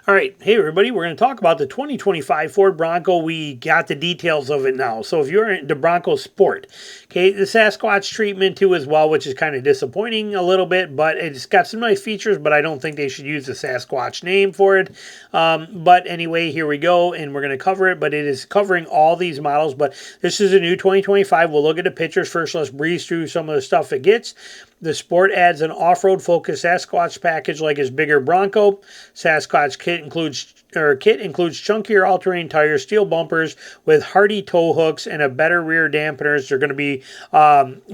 All right, hey everybody, we're going to talk about the 2025 Ford Bronco. We got the details of it now. So if you're in the Bronco Sport, okay, the Sasquatch treatment too as well, which is kind of disappointing a little bit, but it's got some nice features, but I don't think they should use the Sasquatch name for it. But anyway, here we go, and we're going to cover it, but it is covering all these models, but this is a new 2025. We'll look at the pictures first. Let's breeze through some of the stuff it gets. The Sport adds an off-road focused Sasquatch package like his bigger Bronco. Sasquatch kit includes chunkier all-terrain tires, steel bumpers with hardy tow hooks, and a better rear dampeners. They're going to be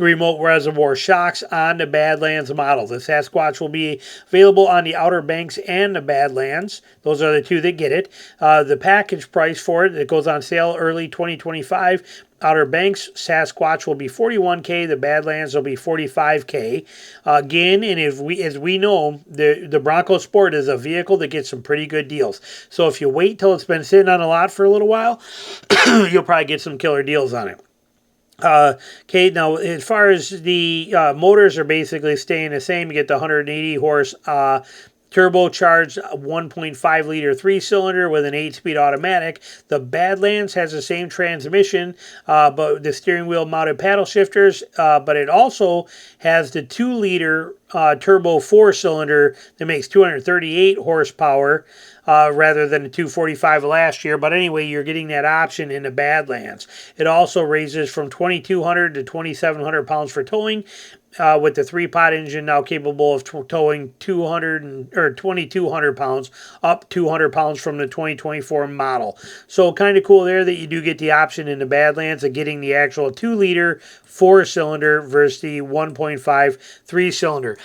remote reservoir shocks on the Badlands model. The Sasquatch will be available on the Outer Banks and the Badlands. Those are the two that get it. The package price for it, it goes on sale early 2025. Outer Banks Sasquatch will be $41K. The Badlands will be $45K. Again, and as we know, the Bronco Sport is a vehicle that gets some pretty good deals. So if you wait till it's been sitting on a lot for a little while, you'll probably get some killer deals on it. Okay, now as far as the motors are basically staying the same. You get the 180 horse turbocharged 1.5 liter 3-cylinder with an 8-speed automatic. The Badlands has the same transmission, but the steering wheel mounted paddle shifters, but it also has the 2-liter turbo 4-cylinder that makes 238 horsepower. Rather than the 245 last year. But anyway, you're getting that option in the Badlands. It also raises from 2,200 to 2,700 pounds for towing, with the 3-pot engine now capable of towing 2,200 pounds, up 200 pounds from the 2024 model. So kind of cool there that you do get the option in the Badlands of getting the actual 2-liter 4-cylinder versus the 1.5 3-cylinder.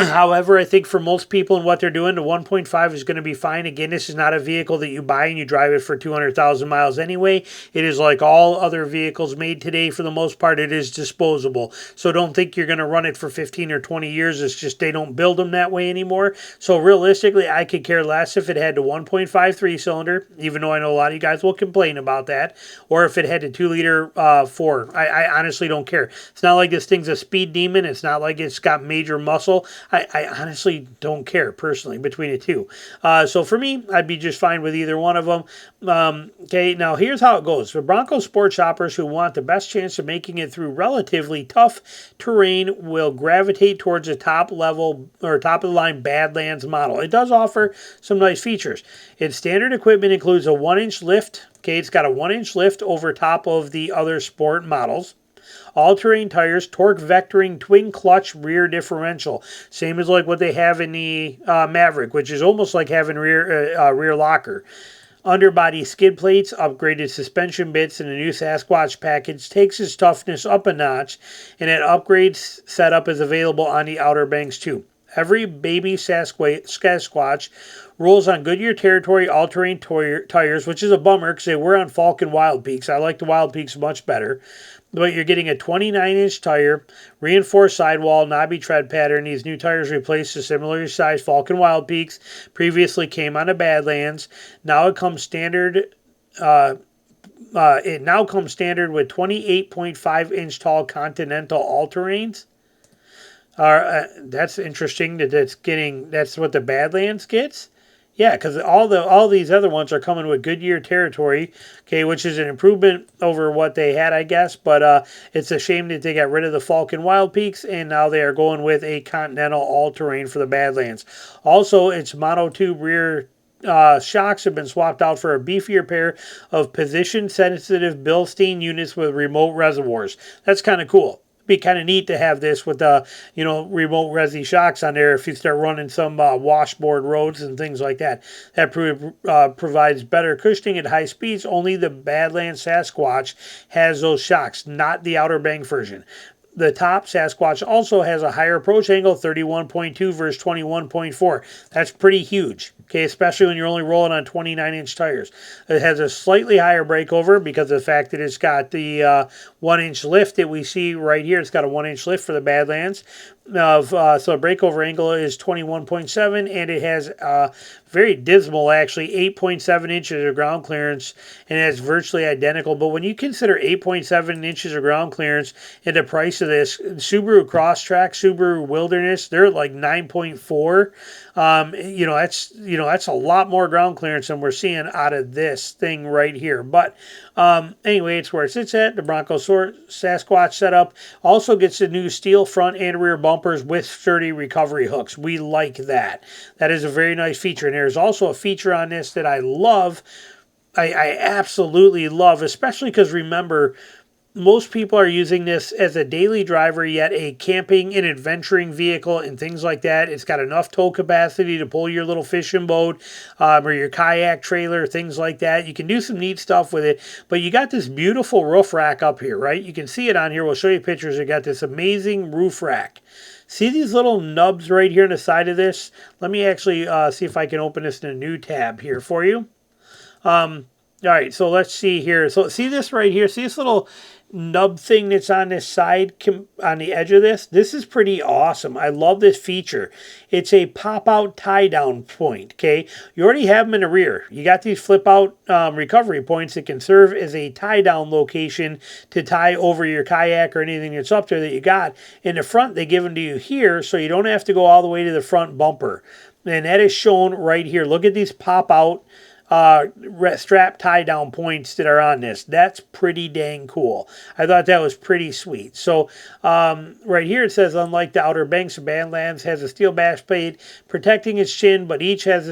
However, I think for most people and what they're doing, the 1.5 is going to be fine. Again, this is not a vehicle that you buy and you drive it for 200,000 miles anyway. It is like all other vehicles made today. For the most part, it is disposable. So don't think you're going to run it for 15 or 20 years. It's just they don't build them that way anymore. So realistically, I could care less if it had the 1.5 3-cylinder, even though I know a lot of you guys will complain about that, or if it had the 2-liter 4. I honestly don't care. It's not like this thing's a speed demon. It's not like it's got major muscle. I honestly don't care personally between the two. So for me, I'd be just fine with either one of them. Okay, now here's how it goes. For Bronco Sport shoppers who want the best chance of making it through relatively tough terrain will gravitate towards the top level or top of the line Badlands model. It does offer some nice features. Its standard equipment includes a 1-inch lift. Okay, it's got a 1-inch lift over top of the other Sport models. All-terrain tires, torque vectoring, twin clutch rear differential. Same as like what they have in the Maverick, which is almost like having rear locker. Underbody skid plates, upgraded suspension bits, and a new Sasquatch package takes its toughness up a notch, and an upgrade setup is available on the Outer Banks too. Every baby Sasquatch rolls on Goodyear Territory all-terrain tires, which is a bummer because they were on Falcon Wild Peaks. I like the Wild Peaks much better. But you're getting a 29-inch tire, reinforced sidewall, knobby tread pattern. These new tires replace the similarly sized Falcon Wild Peaks. Previously came on the Badlands. Now it comes standard. It now comes standard with 28.5-inch tall Continental all-terrains. That's interesting that that's what the Badlands gets. Yeah, because all these other ones are coming with Goodyear Territory, okay, which is an improvement over what they had, I guess. But it's a shame that they got rid of the Falcon Wild Peaks, and now they are going with a Continental all-terrain for the Badlands. Also, its monotube rear shocks have been swapped out for a beefier pair of position-sensitive Bilstein units with remote reservoirs. That's kind of cool. Be kind of neat to have this with remote resi shocks on there if you start running some washboard roads and things like that. That provides better cushioning at high speeds. Only the Badlands Sasquatch has those shocks, not the Outer Bank version. The top Sasquatch also has a higher approach angle, 31.2 versus 21.4. That's pretty huge, okay, especially when you're only rolling on 29-inch tires. It has a slightly higher breakover because of the fact that it's got the 1-inch lift that we see right here. It's got a 1-inch lift for the Badlands. So the breakover angle is 21.7, and it has very dismal, actually, 8.7 inches of ground clearance, and it's virtually identical. But when you consider 8.7 inches of ground clearance and the price of this, Subaru Crosstrek, Subaru Wilderness, they're at like 9.4. That's a lot more ground clearance than we're seeing out of this thing right here. But anyway, it's where it sits at. The Bronco Sasquatch setup also gets the new steel front and rear bumpers with sturdy recovery hooks. We like that. That is a very nice feature. And there's also a feature on this that I love. I absolutely love, especially because remember, most people are using this as a daily driver, yet a camping and adventuring vehicle and things like that. It's got enough tow capacity to pull your little fishing boat or your kayak trailer, things like that. You can do some neat stuff with it, but you got this beautiful roof rack up here, right? You can see it on here. We'll show you pictures. You got this amazing roof rack. See these little nubs right here on the side of this? Let me actually see if I can open this in a new tab here for you. All right, so let's see here. So see this right here? See this little nub thing that's on this side, on the edge of this? This is pretty awesome. I love this feature. It's a pop-out tie-down point, okay? You already have them in the rear. You got these flip-out recovery points that can serve as a tie-down location to tie over your kayak or anything that's up there that you got. In the front, they give them to you here, so you don't have to go all the way to the front bumper. And that is shown right here. Look at these pop-out strap tie down points that are on this. That's pretty dang cool. I thought that was pretty sweet. So right here it says, unlike the Outer Banks, Badlands has a steel bash plate protecting its chin, but each has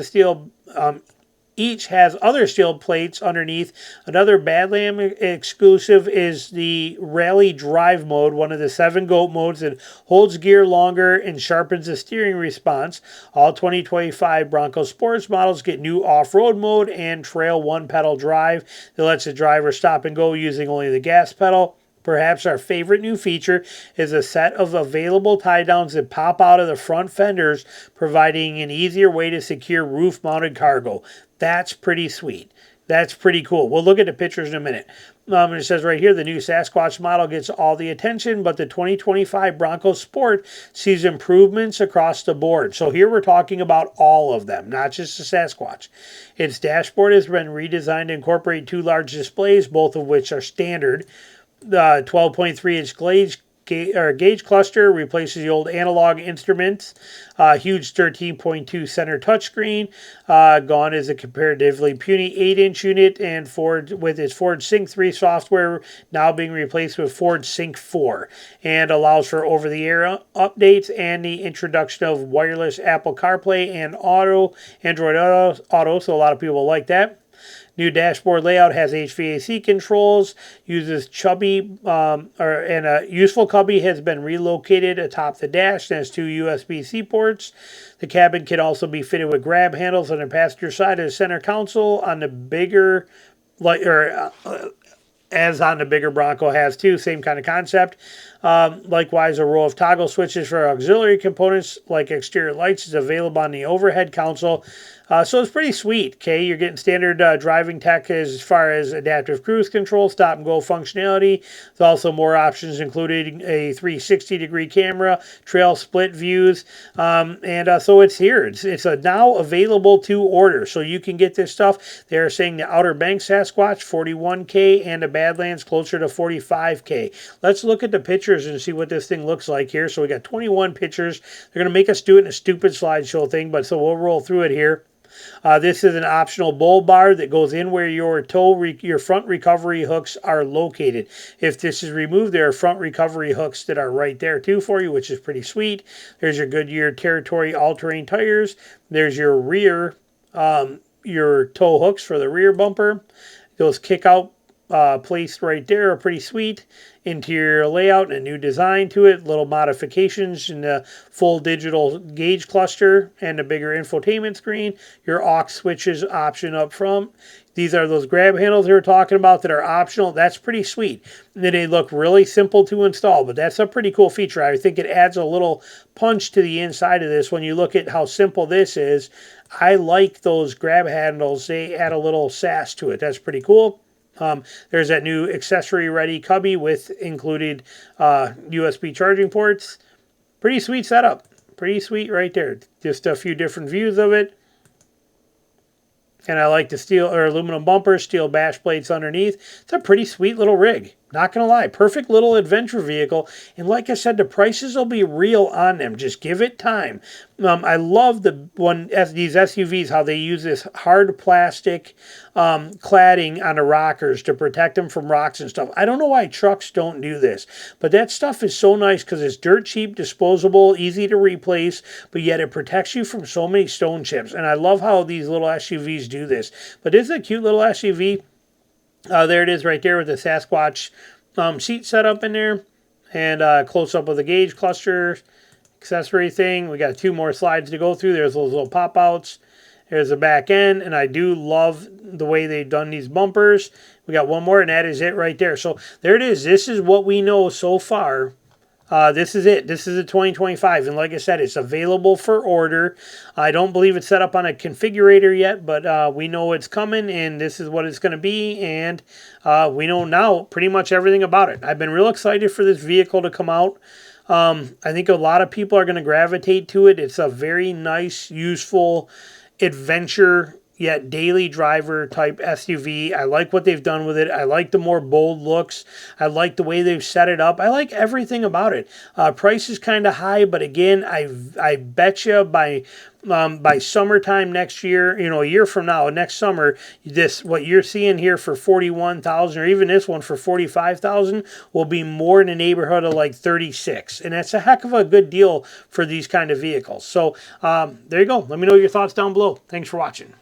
other steel plates underneath. Another Badland exclusive is the Rally Drive mode, one of the 7 GOAT modes that holds gear longer and sharpens the steering response. All 2025 Bronco Sports models get new off-road mode and Trail 1-pedal drive that lets the driver stop and go using only the gas pedal. Perhaps our favorite new feature is a set of available tie-downs that pop out of the front fenders, providing an easier way to secure roof-mounted cargo. That's pretty sweet. That's pretty cool. We'll look at the pictures in a minute. It says right here, the new Sasquatch model gets all the attention, but the 2025 Bronco Sport sees improvements across the board. So here we're talking about all of them, not just the Sasquatch. Its dashboard has been redesigned to incorporate 2 large displays, both of which are standard. The 12.3-inch gauge cluster replaces the old analog instruments. Huge 13.2 center touchscreen. Gone is a comparatively puny 8-inch unit, and with its Ford Sync 3 software now being replaced with Ford Sync 4, and allows for over-the-air updates and the introduction of wireless Apple CarPlay and Android Auto. So a lot of people like that. New dashboard layout has HVAC controls, uses and a useful cubby has been relocated atop the dash and has 2 USB-C ports. The cabin can also be fitted with grab handles on the passenger side of the center console on the bigger, as on the bigger Bronco has too, same kind of concept. Likewise, a row of toggle switches for auxiliary components like exterior lights is available on the overhead console. So it's pretty sweet, okay? You're getting standard driving tech as far as adaptive cruise control, stop and go functionality. There's also more options, including a 360-degree camera, trail split views, so it's here. It's now available to order, so you can get this stuff. They're saying the Outer Banks Sasquatch, $41K, and the Badlands closer to $45K. Let's look at the pictures and see what this thing looks like here. So we got 21 pictures. They're going to make us do it in a stupid slideshow thing, but so we'll roll through it here. This is an optional bull bar that goes in where your front recovery hooks are located. If this is removed, there are front recovery hooks that are right there too for you, which is pretty sweet. There's your Goodyear Territory all-terrain tires. There's your rear, your tow hooks for the rear bumper. Those kick-out placed right there are pretty sweet. Interior layout and a new design to it. Little modifications in the full digital gauge cluster and the bigger infotainment screen. Your aux switches option up front. These are those grab handles they were talking about that are optional. That's pretty sweet. And they look really simple to install, but that's a pretty cool feature. I think it adds a little punch to the inside of this when you look at how simple this is. I like those grab handles. They add a little sass to it. That's pretty cool. There's that new accessory-ready cubby with included USB charging ports. Pretty sweet setup. Pretty sweet right there. Just a few different views of it. And I like the steel or aluminum bumper, steel bash plates underneath. It's a pretty sweet little rig. Not going to lie, perfect little adventure vehicle. And like I said, the prices will be real on them. Just give it time. I love these SUVs, how they use this hard plastic cladding on the rockers to protect them from rocks and stuff. I don't know why trucks don't do this, but that stuff is so nice because it's dirt cheap, disposable, easy to replace, but yet it protects you from so many stone chips. And I love how these little SUVs do this. But this is a cute little SUV. There it is right there with the Sasquatch seat setup in there. And close up of the gauge cluster accessory thing. We got 2 more slides to go through. There's those little pop-outs. There's the back end. And I do love the way they've done these bumpers. We got one more, and that is it right there. So there it is. This is what we know so far. This is it. This is a 2025. And like I said, it's available for order. I don't believe it's set up on a configurator yet, but we know it's coming, and this is what it's going to be. And we know now pretty much everything about it. I've been real excited for this vehicle to come out. I think a lot of people are going to gravitate to it. It's a very nice, useful adventure yet daily driver type SUV. I like what they've done with it. I like the more bold looks. I like the way they've set it up. I like everything about it. Price is kind of high, but again, I bet you by summertime next year, a year from now, next summer, what you're seeing here for $41,000, or even this one for $45,000, will be more in the neighborhood of like $36,000, and that's a heck of a good deal for these kind of vehicles. So there you go. Let me know your thoughts down below. Thanks for watching.